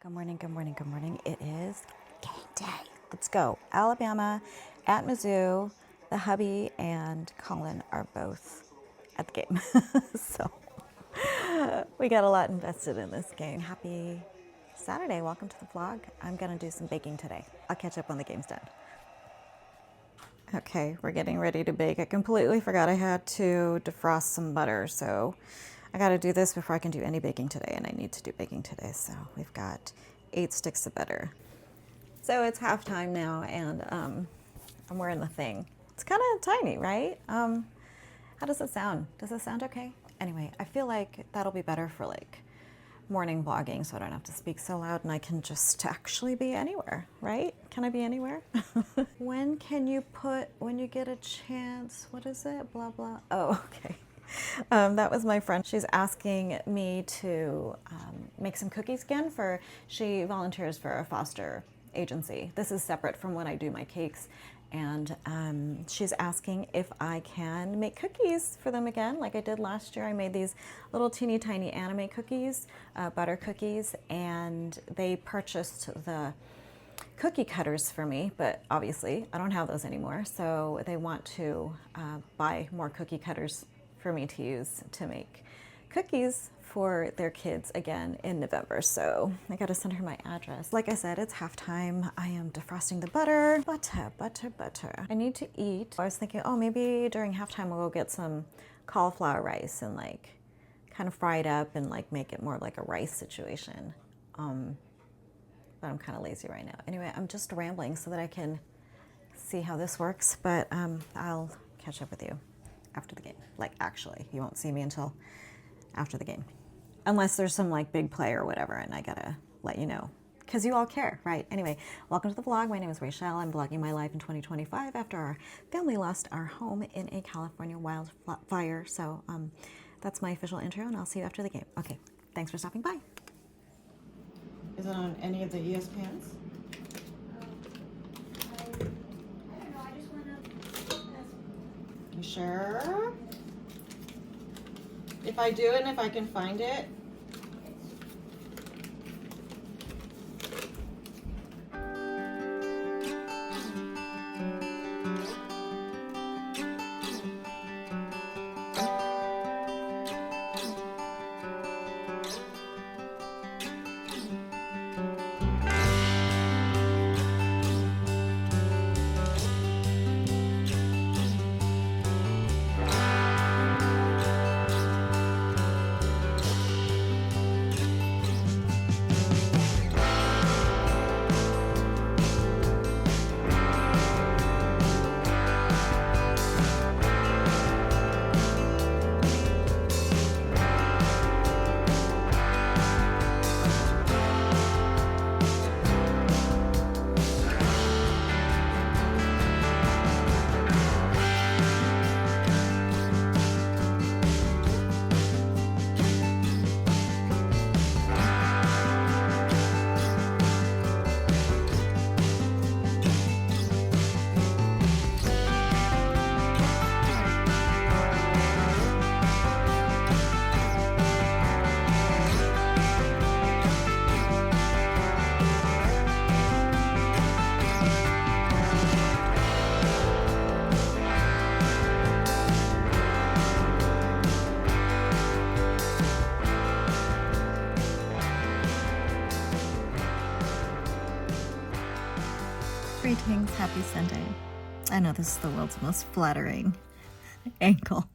Good morning, good morning, good morning. It is game day. Let's go. Alabama at Mizzou. The hubby and Colin are both at the game. So we got a lot invested in this game. Happy Saturday. Welcome to the vlog. I'm going to do some baking today. I'll catch up when the game's done. Okay, we're getting ready to bake. I completely forgot I had to defrost some butter, so I got to do this before I can do any baking today, and I need to do baking today. So we've got 8 sticks of butter. So it's halftime now, and I'm wearing the thing. It's kind of tiny, right? How does it sound? Does it sound okay? Anyway, I feel like that'll be better for like morning vlogging, so I don't have to speak so loud and I can just actually be anywhere, right? Can I be anywhere? When you get a chance, what is it? Blah, blah. Oh, okay. That was my friend. She's asking me to make some cookies again she volunteers for a foster agency. This is separate from when I do my cakes. And she's asking if I can make cookies for them again, like I did last year. I made these little teeny tiny anime cookies, butter cookies, and they purchased the cookie cutters for me, but obviously I don't have those anymore. So they want to buy more cookie cutters for me to use to make cookies for their kids again in November. So I got to send her my address. Like I said, it's halftime. I am defrosting the butter. Butter. I need to eat. I was thinking, oh, maybe during halftime we'll go get some cauliflower rice and like kind of fry it up and like make it more like a rice situation. But I'm kind of lazy right now. Anyway, I'm just rambling so that I can see how this works, but I'll catch up with you after the game. Like, actually, you won't see me until after the game. Unless there's some like big play or whatever, and I gotta let you know. Because you all care, right? Anyway, welcome to the vlog. My name is Rachelle. I'm vlogging my life in 2025 after our family lost our home in a California wildfire. So that's my official intro, and I'll see you after the game. Okay, thanks for stopping by. Is it on any of the ESPNs? I don't know, I just want to. You sure? If I do and if I can find it. Greetings, happy Sunday. I know this is the world's most flattering angle.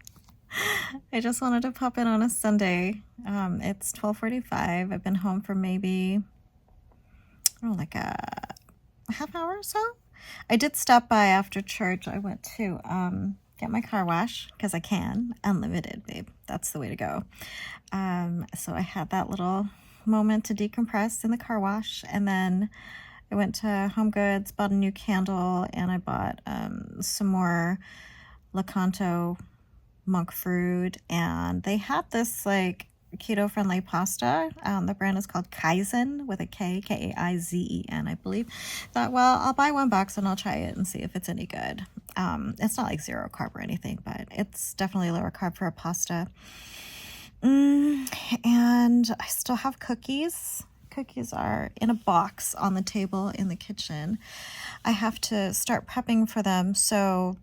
I just wanted to pop in on a Sunday. It's 12:45. I've been home for maybe, like a half hour or so. I did stop by after church. I went to get my car wash because I can. Unlimited, babe. That's the way to go. So I had that little moment to decompress in the car wash, and then I went to Home Goods, bought a new candle, and I bought some more Lakanto monk fruit, and they had this like keto friendly pasta. The brand is called Kaizen with a K, K-A-I-Z-E-N, I believe. Thought, well, I'll buy one box and I'll try it and see if it's any good. It's not like 0 carb or anything, but it's definitely lower carb for a pasta. And I still have cookies cookies are in a box on the table in the kitchen. I have to start prepping for them, so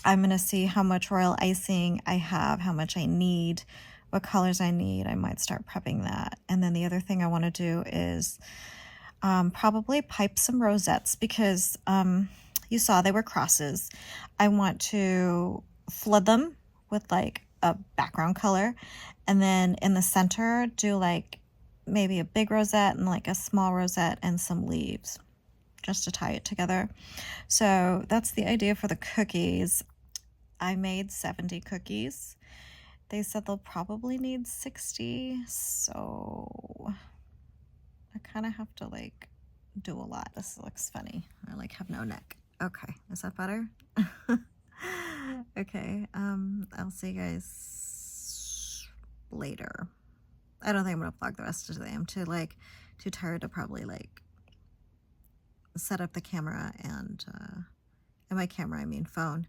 I'm going to see how much royal icing I have, how much I need, what colors I need. I might start prepping that. And then the other thing I want to do is probably pipe some rosettes because you saw they were crosses. I want to flood them with like a background color, and then in the center do like maybe a big rosette and like a small rosette and some leaves just to tie it together. So that's the idea for the cookies. I made 70 cookies. They said they'll probably need 60, so I kind of have to like do a lot. This looks funny. I like have no neck. Okay, is that better? Okay, I'll see you guys later. I don't think I'm gonna vlog the rest of the day. I'm too tired to probably like set up the camera and my camera, I mean phone.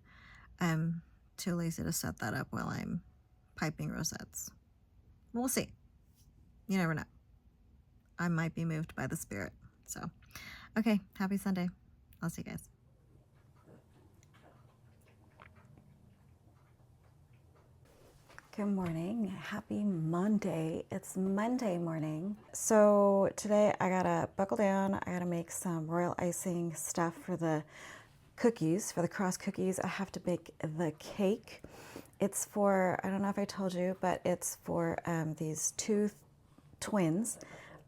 I'm too lazy to set that up while I'm piping rosettes. We'll see. You never know. I might be moved by the spirit. So, okay, happy Sunday. I'll see you guys. Good morning. Happy Monday. It's Monday morning. So today I gotta buckle down. I gotta make some royal icing stuff for the cookies, for the cross cookies. I have to bake the cake. It's for, I don't know if I told you, but it's for these two twins.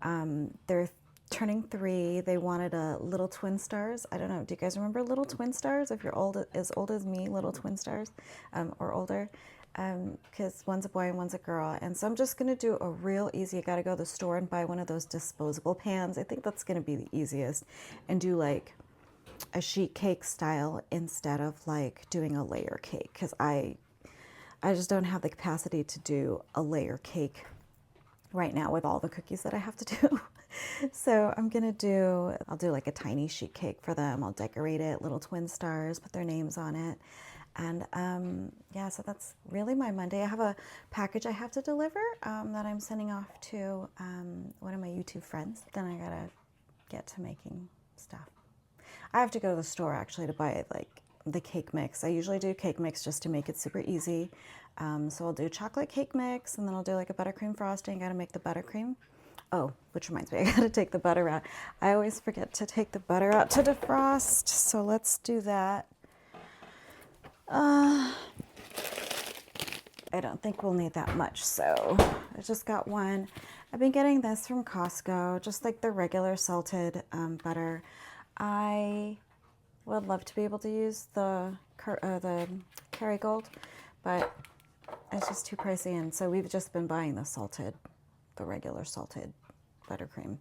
They're turning 3. They wanted a little twin stars. I don't know. Do you guys remember little twin stars? If you're as old as me, little twin stars, or older, because one's a boy and one's a girl. And so I'm just gonna do a real easy. You gotta go to the store and buy one of those disposable pans. I think that's gonna be the easiest, and do like a sheet cake style instead of like doing a layer cake, because I just don't have the capacity to do a layer cake right now with all the cookies that I have to do. So I'll do like a tiny sheet cake for them. I'll decorate it, little twin stars, put their names on it. And yeah, so that's really my Monday. I have a package I have to deliver that I'm sending off to one of my YouTube friends. Then I gotta get to making stuff. I have to go to the store actually to buy like the cake mix. I usually do cake mix just to make it super easy. So I'll do chocolate cake mix, and then I'll do like a buttercream frosting. Gotta make the buttercream. Oh, which reminds me, I gotta take the butter out. I always forget to take the butter out to defrost, so let's do that. I don't think we'll need that much, so I just got one. I've been getting this from Costco, just like the regular salted butter. I would love to be able to use the Kerrygold, but it's just too pricey, and so we've just been buying the regular salted buttercream,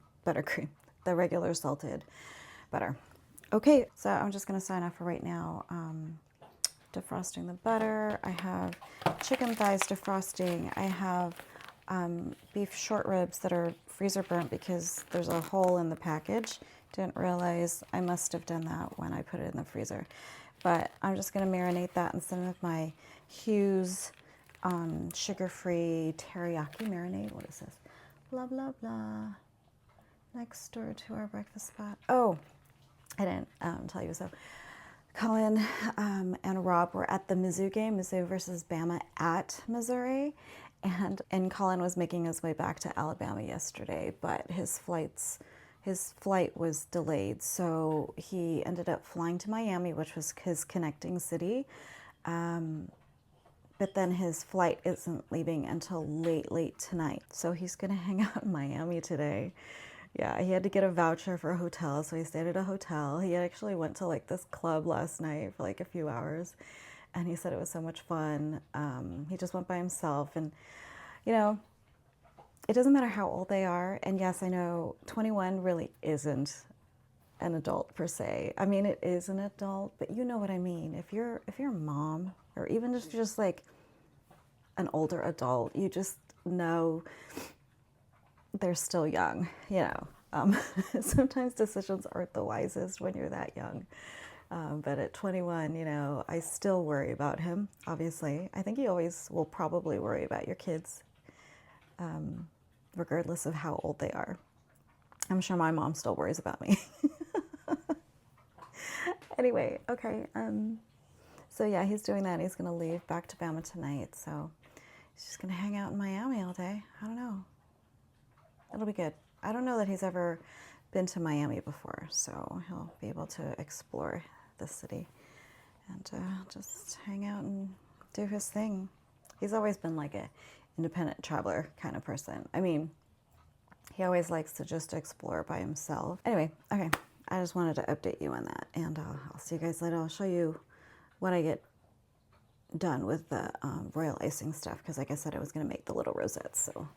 the regular salted butter. Okay, so I'm just gonna sign off for right now. Defrosting the butter. I have chicken thighs defrosting. I have beef short ribs that are freezer burnt because there's a hole in the package. Didn't realize I must have done that when I put it in the freezer. But I'm just gonna marinate that instead of my Hughes sugar-free teriyaki marinade. What is this? Blah, blah, blah. Next door to our breakfast spot. Oh, I didn't tell you so. Colin and Rob were at the Mizzou game, Mizzou versus Bama at Missouri. And Colin was making his way back to Alabama yesterday, but his flight was delayed. So he ended up flying to Miami, which was his connecting city. But then his flight isn't leaving until late tonight. So he's gonna hang out in Miami today. Yeah, he had to get a voucher for a hotel, so he stayed at a hotel. He actually went to like this club last night for like a few hours, and he said it was so much fun. He just went by himself, and you know, it doesn't matter how old they are. And yes, I know 21 really isn't an adult per se. I mean, it is an adult, but you know what I mean. If you're a mom, or even if you're just like an older adult, you just know they're still young, you know. Sometimes decisions aren't the wisest when you're that young. But at 21, you know, I still worry about him, obviously. I think you always will probably worry about your kids, regardless of how old they are. I'm sure my mom still worries about me. Anyway, okay. So yeah, he's doing that. He's gonna leave back to Bama tonight. So he's just gonna hang out in Miami all day. I don't know. It'll be good. I don't know that he's ever been to Miami before, so he'll be able to explore the city and just hang out and do his thing. He's always been like a independent traveler kind of person. I mean, he always likes to just explore by himself. Anyway, okay, I just wanted to update you on that, and I'll see you guys later. I'll show you what I get done with the royal icing stuff, because like I said, I was going to make the little rosettes, so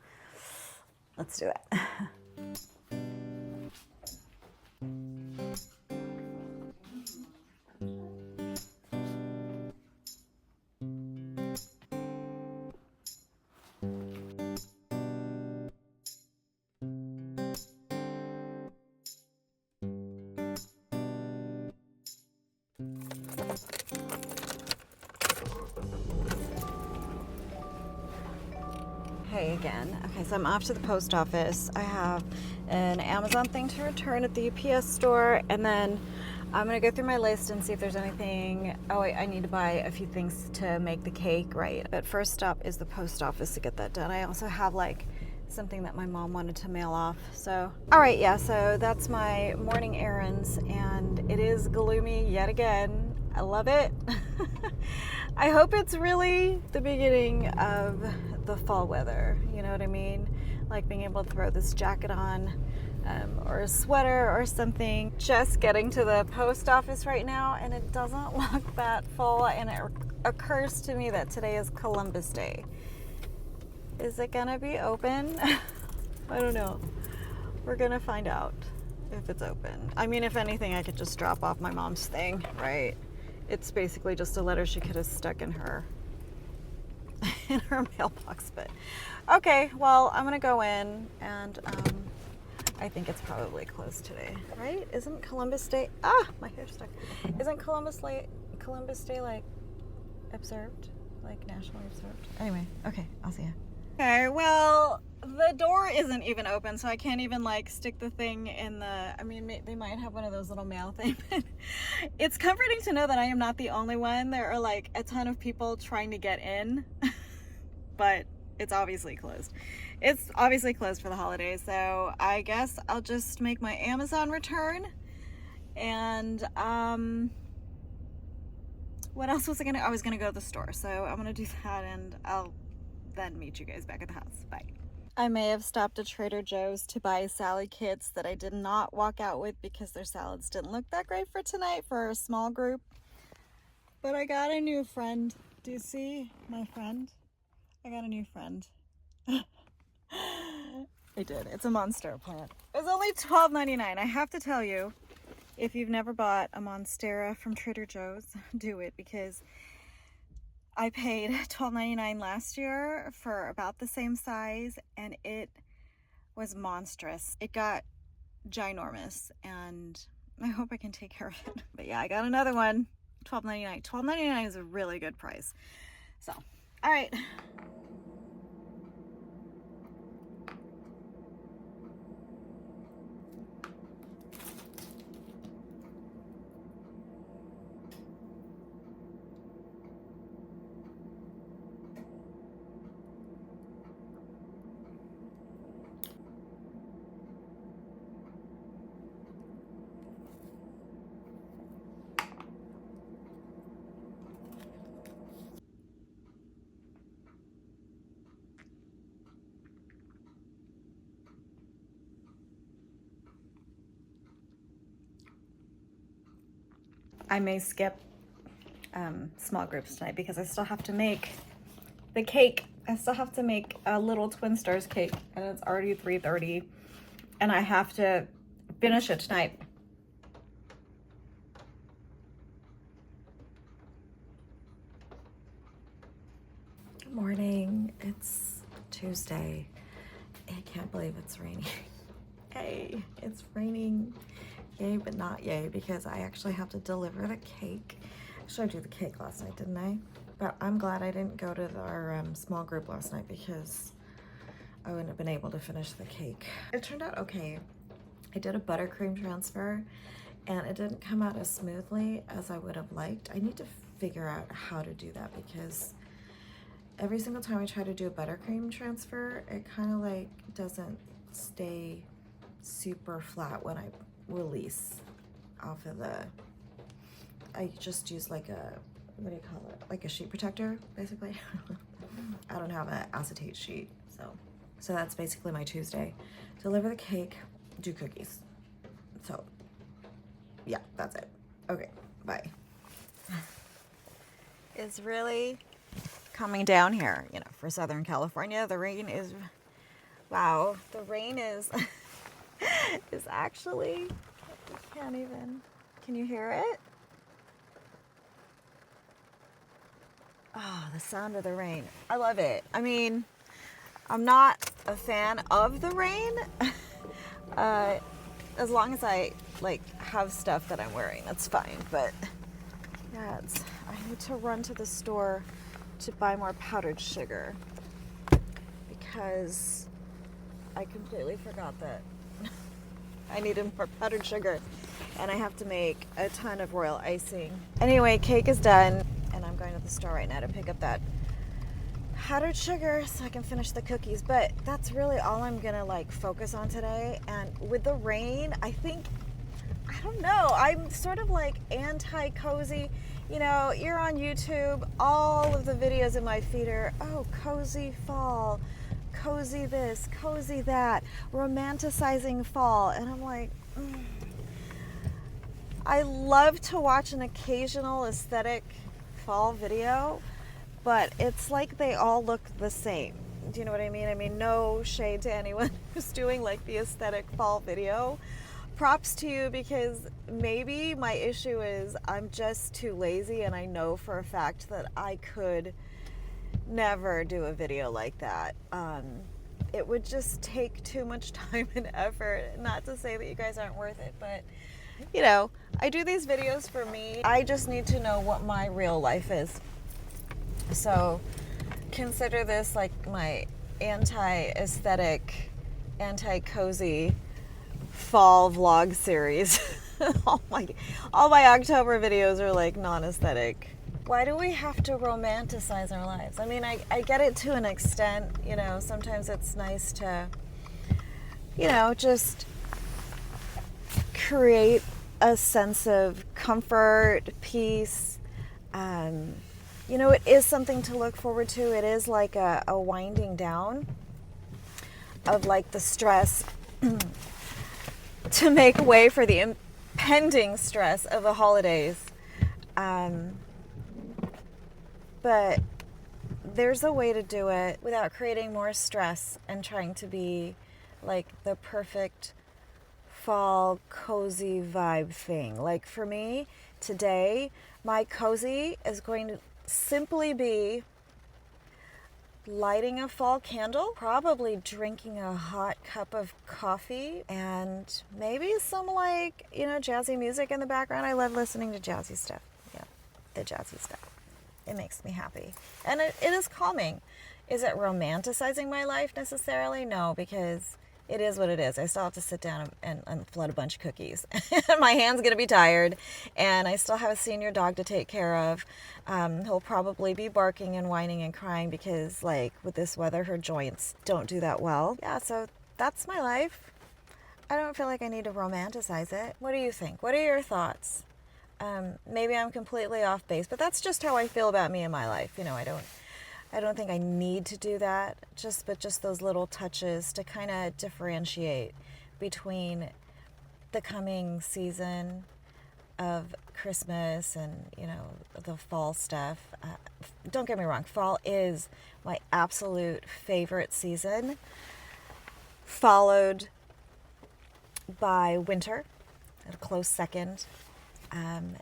let's do it. Hey again. Okay, so I'm off to the post office. I have an Amazon thing to return at the UPS store, and then I'm gonna go through my list and see if there's anything. Oh wait, I need to buy a few things to make the cake, right? But first stop is the post office to get that done. I also have like something that my mom wanted to mail off. So, all right, yeah, so that's my morning errands, and it is gloomy yet again. I love it. I hope it's really the beginning of the fall weather, you know what I mean? Like being able to throw this jacket on or a sweater or something. Just getting to the post office right now, and it doesn't look that full, and it occurs to me that today is Columbus Day. Is it gonna be open? I don't know. We're gonna find out if it's open. I mean, if anything, I could just drop off my mom's thing, right? It's basically just a letter she could have stuck in her mailbox. But okay, well, I'm gonna go in, and I think it's probably closed today, right? Isn't Columbus Day? Ah, my hair's stuck. Isn't Columbus Day like observed, like nationally observed? Anyway, okay, I'll see you. Okay, well, the door isn't even open, so I can't even like stick the thing in the, I mean, they might have one of those little mail things, but it's comforting to know that I am not the only one. There are like a ton of people trying to get in, but it's obviously closed. It's obviously closed for the holidays, so I guess I'll just make my Amazon return. And what else was I gonna, I was gonna go to the store, so I'm gonna do that, and I'll then meet you guys back at the house. Bye. I may have stopped at Trader Joe's to buy salad kits that I did not walk out with because their salads didn't look that great for tonight for a small group. But I got a new friend. Do you see my friend? I got a new friend. I did. It's a monstera plant. It was only $12.99. I have to tell you, if you've never bought a monstera from Trader Joe's, do it, because I paid $12.99 last year for about the same size, and it was monstrous. It got ginormous, and I hope I can take care of it. But yeah, I got another one, $12.99. $12.99 is a really good price. So, all right. I may skip small groups tonight because I still have to make the cake. I still have to make a little Twin Stars cake, and it's already 3:30, and I have to finish it tonight. Good morning. It's Tuesday. I can't believe it's raining. Hey, it's raining. Yay, but not yay, because I actually have to deliver the cake. I showed you the cake last night, didn't I? But I'm glad I didn't go to our small group last night, because I wouldn't have been able to finish the cake. It turned out okay. I did a buttercream transfer and it didn't come out as smoothly as I would have liked. I need to figure out how to do that because every single time I try to do a buttercream transfer, it kind of like doesn't stay super flat when I release off of the, I just use like a, what do you call it? Like a sheet protector, basically. I don't have an acetate sheet, so that's basically my Tuesday. Deliver the cake, do cookies. So yeah, that's it. Okay, bye. It's really coming down here, you know, for Southern California. The rain is, wow, the rain is is actually, can't even, can you hear it? Oh, the sound of the rain. I love it. I mean, I'm not a fan of the rain. As long as I like have stuff that I'm wearing, that's fine. But yeah, I need to run to the store to buy more powdered sugar because I completely forgot that I needed more powdered sugar and I have to make a ton of royal icing. Anyway, cake is done and I'm going to the store right now to pick up that powdered sugar so I can finish the cookies. But that's really all I'm gonna like focus on today. And with the rain, I think, I don't know, I'm sort of like anti-cozy. You know, you're on YouTube, all of the videos in my feed are, oh, cozy fall, cozy this, cozy that, romanticizing fall. And I'm like, I love to watch an occasional aesthetic fall video, but it's like they all look the same. Do you know what I mean? I mean, no shade to anyone who's doing like the aesthetic fall video. Props to you, because maybe my issue is I'm just too lazy and I know for a fact that I could never do a video like that. It would just take too much time and effort. Not to say that you guys aren't worth it, but you know, I do these videos for me. I just need to know what my real life is. So consider this like my anti-aesthetic, anti-cozy fall vlog series. all my October videos are like non-aesthetic. Why do we have to romanticize our lives? I mean, I get it to an extent, you know, sometimes it's nice to, you know, just create a sense of comfort, peace. You know, it is something to look forward to. It is like a winding down of like the stress to make way for the impending stress of the holidays. But there's a way to do it without creating more stress and trying to be like the perfect fall cozy vibe thing. Like for me today, my cozy is going to simply be lighting a fall candle, probably drinking a hot cup of coffee, and maybe some like, you know, jazzy music in the background. I love listening to jazzy stuff. Yeah, the jazzy stuff. It makes me happy. And it is calming. Is it romanticizing my life necessarily? No, because it is what it is. I still have to sit down and flood a bunch of cookies. My hand's going to be tired. And I still have a senior dog to take care of. He'll probably be barking and whining and crying because, like, with this weather, her joints don't do that well. Yeah, so that's my life. I don't feel like I need to romanticize it. What do you think? What are your thoughts? Maybe I'm completely off base, but that's just how I feel about me in my life. You know, I don't think I need to do that, but just those little touches to kind of differentiate between the coming season of Christmas and, you know, the fall stuff. Don't get me wrong, fall is my absolute favorite season, followed by winter at a close second.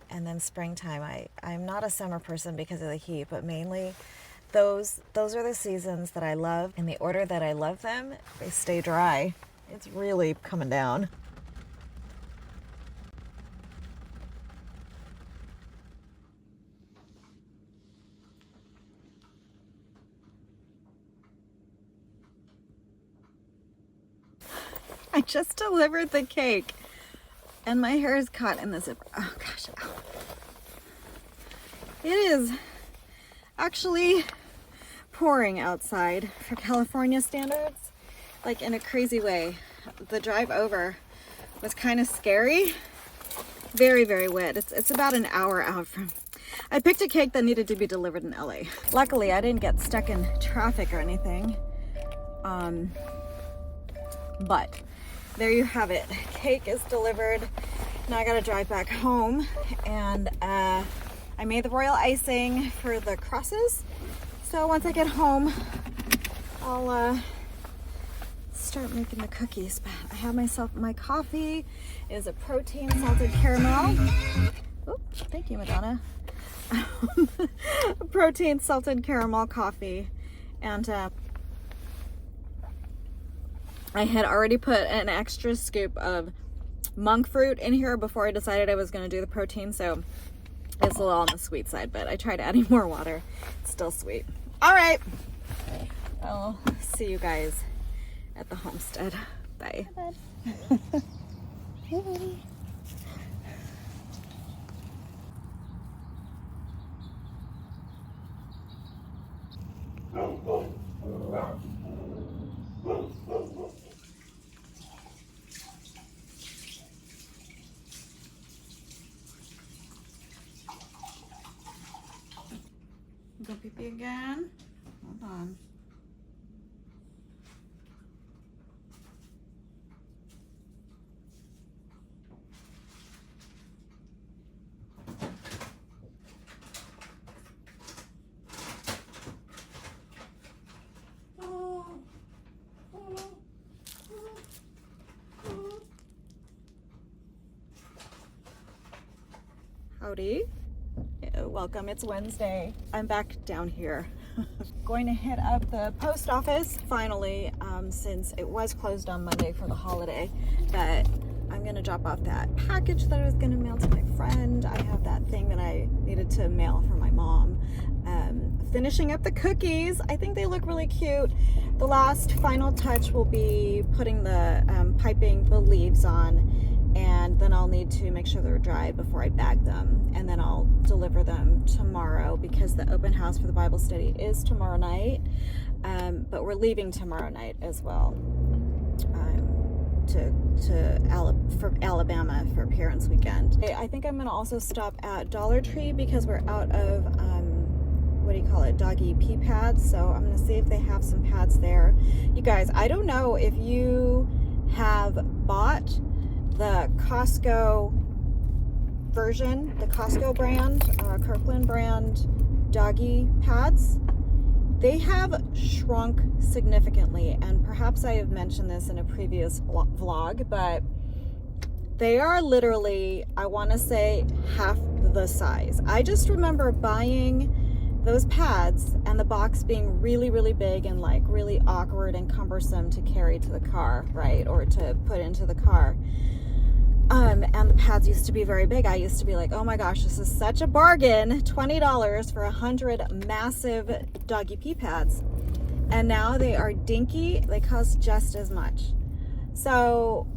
And then springtime. I'm not a summer person because of the heat, but mainly those are the seasons that I love. In the order that I love them, they stay dry. It's really coming down. I just delivered the cake and my hair is caught in the zipper. Oh gosh. Ow. It is actually pouring outside for California standards, like in a crazy way. The drive over was kind of scary. Very, very wet. It's about an hour out from... I picked a cake that needed to be delivered in LA. Luckily, I didn't get stuck in traffic or anything. But there you have it. Cake is delivered. Now I gotta drive back home, and I made the royal icing for the crosses. So once I get home, I'll start making the cookies. But I have myself my coffee. It is a protein salted caramel. Oh, thank you, Madonna. Protein salted caramel coffee, and I had already put an extra scoop of monk fruit in here before I decided I was going to do the protein, so it's a little on the sweet side, but I tried adding more water. It's still sweet. All right, I'll see you guys at the homestead. Bye. Bye, bud. Hey, buddy. Go pee pee again. Hold on. Howdy. Welcome, it's Wednesday. I'm back down here. Going to hit up the post office finally, since it was closed on Monday for the holiday, but I'm gonna drop off that package that I was gonna mail to my friend. I have that thing that I needed to mail for my mom. Finishing up the cookies. I think they look really cute. The last final touch will be putting the piping the leaves on, and then I'll need to make sure they're dry before I bag them, and then I'll deliver them tomorrow because the open house for the Bible study is tomorrow night, but we're leaving tomorrow night as well, for Alabama for Parents Weekend. I think I'm gonna also stop at Dollar Tree because we're out of what do you call it, doggy pee pads, so I'm gonna see if they have some pads there. You guys, I don't know if you have bought the Costco version, the Costco brand, Kirkland brand doggy pads. They have shrunk significantly, and perhaps I have mentioned this in a previous vlog, but they are literally, I want to say, half the size. I just remember buying those pads and the box being really, really big and like really awkward and cumbersome to carry to the car, right? Or to put into the car. And the pads used to be very big. I used to be like, oh my gosh, this is such a bargain. $20 for 100 massive doggy pee pads. And now they are dinky. They cost just as much. So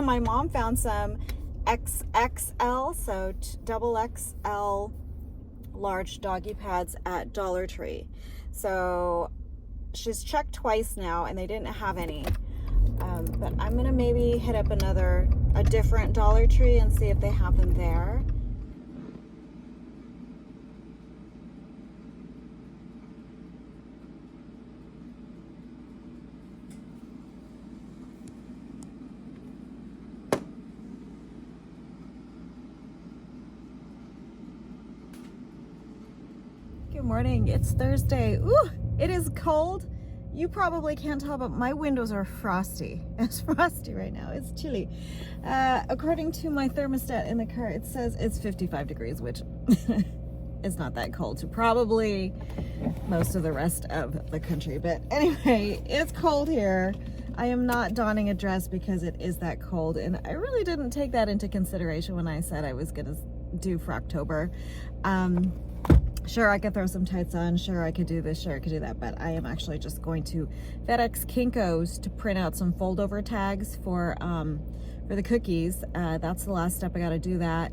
my mom found some XXL, so double XL large doggy pads at Dollar Tree. So she's checked twice now and they didn't have any. But I'm gonna maybe hit up a different Dollar Tree and see if they have them there. Good morning, it's Thursday. Ooh, it is cold. You probably can't tell, but my windows are frosty. It's frosty right now. It's chilly. According to my thermostat in the car, it says it's 55 degrees, which is not that cold to probably most of the rest of the country. But anyway, it's cold here. I am not donning a dress because it is that cold, and I really didn't take that into consideration when I said I was gonna do for October. Sure, I could throw some tights on. Sure, I could do this. Sure, I could do that. But I am actually just going to FedEx Kinko's to print out some fold-over tags for the cookies. That's the last step. I got to do that.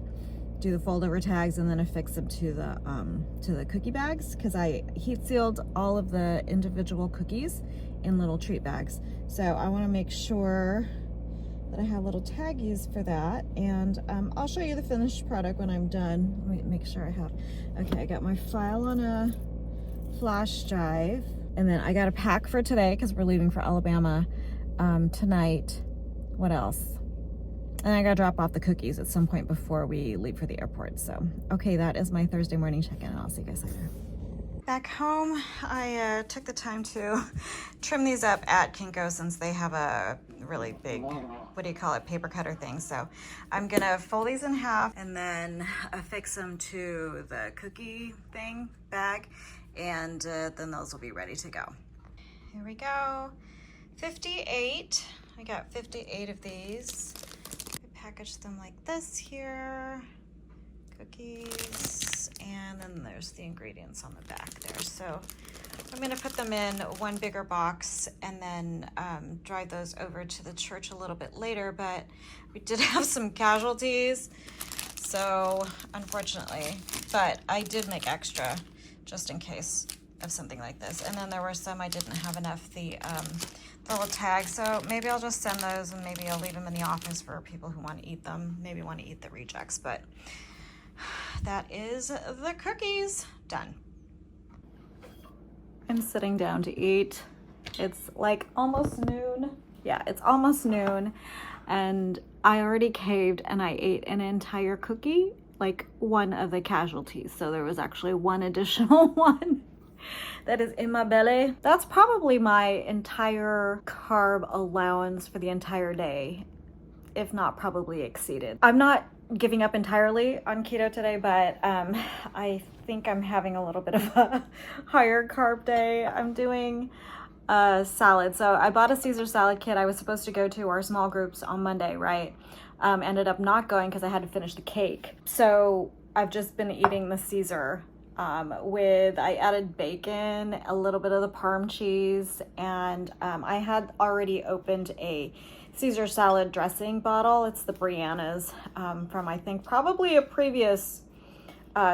Do the fold-over tags and then affix them to the cookie bags, because I heat sealed all of the individual cookies in little treat bags. So I want to make sure that I have little taggies for that, and I'll show you the finished product when I'm done. Let me make sure I have. Okay, I got my file on a flash drive, and then I got a pack for today because we're leaving for Alabama tonight. What else? And I gotta drop off the cookies at some point before we leave for the airport. So, okay, that is my Thursday morning check-in, and I'll see you guys later. Back home, I took the time to trim these up at Kinko since they have a really big, what do you call it, paper cutter thing. So I'm gonna fold these in half and then affix them to the cookie thing bag, and then those will be ready to go. Here we go, 58. I got 58 of these. I packaged them like this here. Cookies, and then there's the ingredients on the back there. So I'm going to put them in one bigger box and then drive those over to the church a little bit later, but we did have some casualties, so unfortunately, but I did make extra just in case of something like this. And then there were some I didn't have enough the little tags, so maybe I'll just send those, and maybe I'll leave them in the office for people who want to eat them, maybe want to eat the rejects. But that is the cookies done. I'm sitting down to eat. It's like almost noon. Yeah, it's almost noon, and I already caved and I ate an entire cookie, like one of the casualties. So there was actually one additional one that is in my belly. That's probably my entire carb allowance for the entire day, if not probably exceeded. I'm not giving up entirely on keto today, but I think I'm having a little bit of a higher carb day. I'm doing a salad. So I bought a Caesar salad kit. I was supposed to go to our small groups on Monday, right? Ended up not going because I had to finish the cake. So I've just been eating the Caesar I added bacon, a little bit of the Parm cheese, and I had already opened a Caesar salad dressing bottle. It's the Brianna's from, I think, probably a previous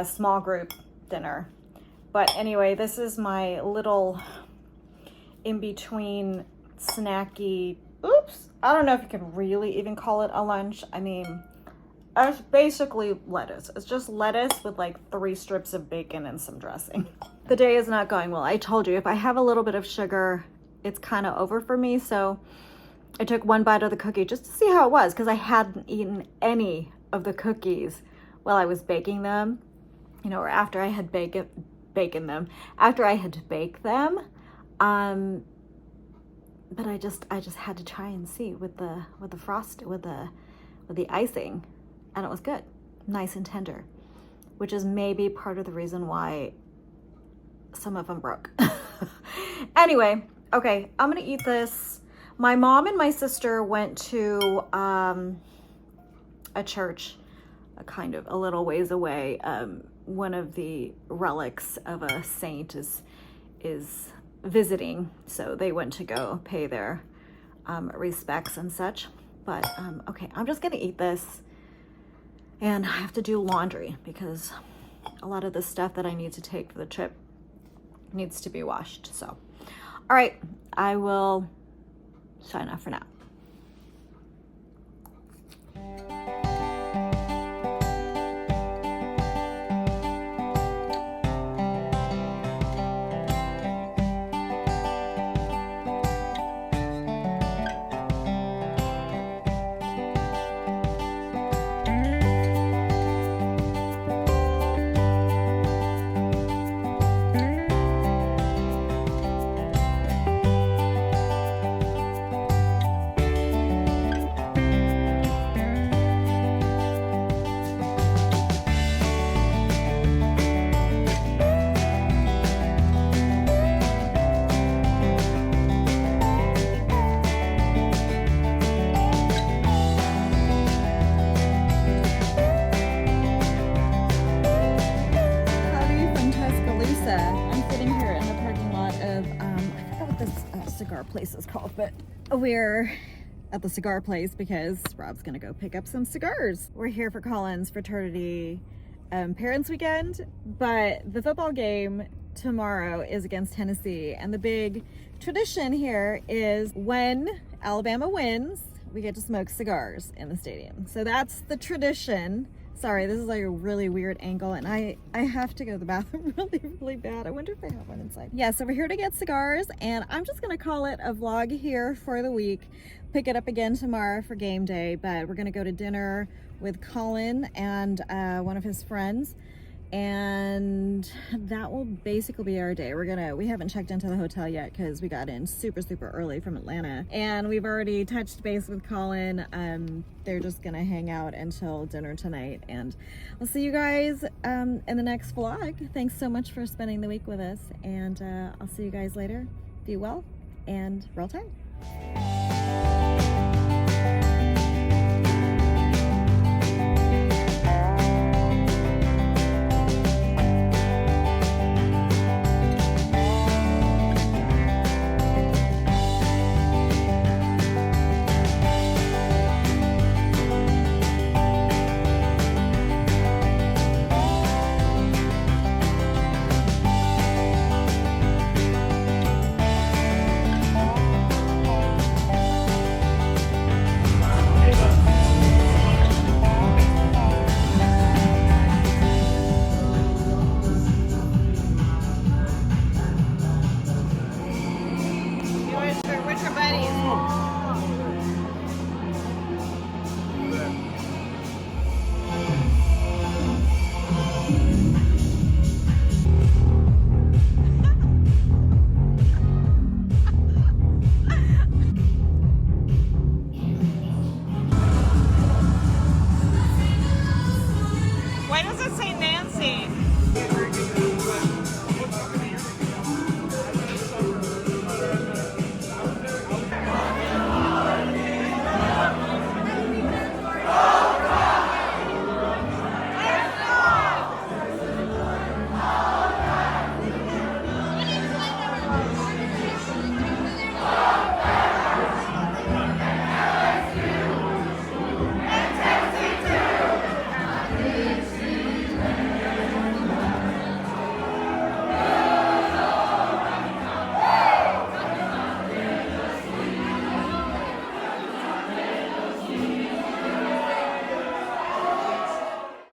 small group dinner. But anyway, this is my little in-between snacky, I don't know if you can really even call it a lunch. I mean, it's basically lettuce. It's just lettuce with like 3 strips of bacon and some dressing. The day is not going well. I told you, if I have a little bit of sugar, it's kind of over for me. So I took one bite of the cookie just to see how it was, because I hadn't eaten any of the cookies while I was baking them, you know, or after I had baked them. But I just had to try and see with the frost, with the icing, and it was good, nice and tender, which is maybe part of the reason why some of them broke. Anyway, okay, I'm gonna eat this. My mom and my sister went to a church, kind of a little ways away. One of the relics of a saint is visiting, so they went to go pay their respects and such. But okay, I'm just gonna eat this, and I have to do laundry because a lot of the stuff that I need to take for the trip needs to be washed. So all right, I will sign off for now. off, but we're at the cigar place because Rob's gonna go pick up some cigars. We're here for Colin's fraternity parents weekend, but the football game tomorrow is against Tennessee, and the big tradition here is when Alabama wins, we get to smoke cigars in the stadium. So that's the tradition. Sorry, this is like a really weird angle, and I have to go to the bathroom really bad. I wonder if they have one inside. Yeah, so we're here to get cigars, and I'm just gonna call it a vlog here for the week. Pick it up again tomorrow for game day, but we're gonna go to dinner with Colin and one of his friends, and that will basically be our day. We haven't checked into the hotel yet because we got in super early from Atlanta, and we've already touched base with Colin. They're just gonna hang out until dinner tonight, and we'll see you guys in the next vlog. Thanks so much for spending the week with us, and I'll see you guys later. Be well and roll tide.